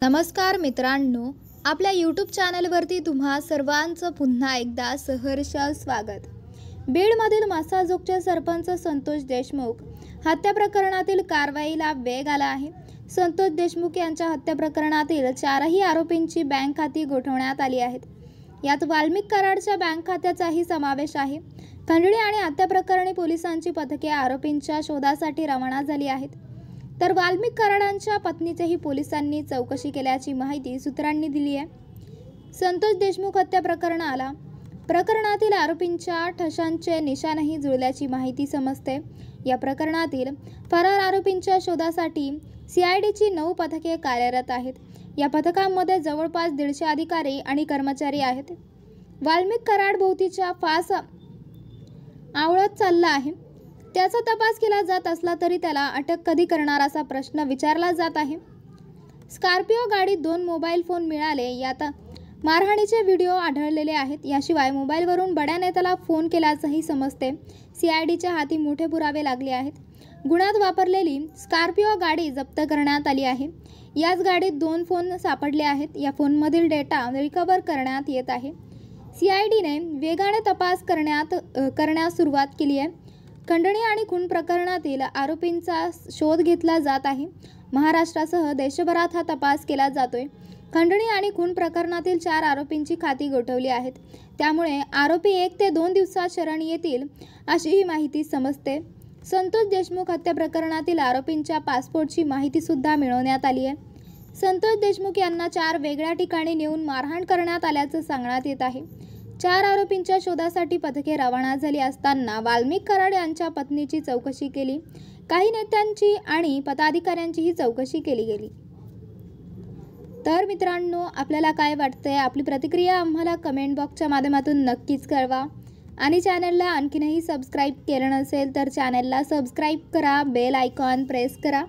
नमस्कार मित्रांनो, आपल्या यूट्यूब चॅनलवरती तुम्हा सर्वांचं पुन्हा एकदा सहर्ष स्वागत। बीडमधील मसाजोगचे सरपंच संतोष देशमुख हत्या प्रकरणातील कारवाईला वेग आला आहे। संतोष देशमुख यांच्या हत्या प्रकरणातील 4ही आरोपींची बँक खाती गोठवण्यात आली आहेत। यात वाल्मिक कराडच्या बँक खात्याचाही समावेश आहे। खंडणी आणि हत्या प्रकरणी पोलिसांची पथके आरोपींच्या शोधासाठी रवाना झाली आहेत। तर वाल्मिक कराडांच्या पत्नीचीही पोलिसांनी चौकशी केल्याची माहिती सूत्रांनी दिली आहे। संतोष देशमुख हत्या प्रकरणातील आरोपींच्या ठशांचे निशाणही जुळल्याची माहिती समजते। या प्रकरणातील फरार आरोपींच्या शोधासाठी CIDची 9 पथके कार्यरत आहेत। या पथकांमध्ये जवळपास 150 अधिकारी आणि कर्मचारी आहेत। वाल्मिक कराड भोवतीचा फास आवळत चालला आहे। त्याचा तपास केला जात असला तरी त्याला अटक कधी करणार असा प्रश्न विचारला जात आहे। स्कॉर्पिओ गाडीत 2 मोबाईल फोन मिळाले, यात मारहाणीचे व्हिडिओ आढळलेले आहेत। याशिवाय मोबाईलवरून बड्या नेत्याला फोन केल्याचंही समजते। CIDच्या हाती मोठे पुरावे लागले आहेत। गुन्ह्यात वापरलेली स्कॉर्पिओ गाडी जप्त करण्यात आली आहे। याच गाडीत 2 फोन सापडले आहेत। या फोनमधील डेटा रिकव्हर करण्यात येत आहे। CIDने वेगाने तपास करण्यास सुरुवात केली आहे। खंडणी आणि खून प्रकरणातील आरोपींचा शोध घेतला जात आहे। महाराष्ट्रासह देशभरात हा तपास केला जातोय। खंडणी आणि खून प्रकरणातील 4 आरोपींची खाती गोठवली आहेत। त्यामुळे आरोपी 1 ते 2 दिवसात शरण येतील अशी ही माहिती समजते। संतोष देशमुख हत्या प्रकरणातील आरोपींच्या पासपोर्टची माहिती सुद्धा मिळवण्यात आली आहे। संतोष देशमुख यांना 4 वेगळ्या ठिकाणी नेऊन मारहाण करण्यात आल्याचं सांगण्यात येत आहे। 4 आरोपींच्या शोधासाठी पथके रवाना झाली असताना वाल्मिक कराड यांच्या पत्नीची चौकशी केली। काही नेत्यांची आणि पदाधिकाऱ्यांचीही चौकशी केली गेली। तर मित्रांनो, आपल्याला काय वाटतंय? आपली प्रतिक्रिया आम्हाला कमेंट बॉक्सच्या माध्यमातून नक्कीच कळवा। आणि चॅनलला आणखीनही सबस्क्राईब केलं नसेल तर चॅनलला सबस्क्राईब करा, बेल आयकॉन प्रेस करा।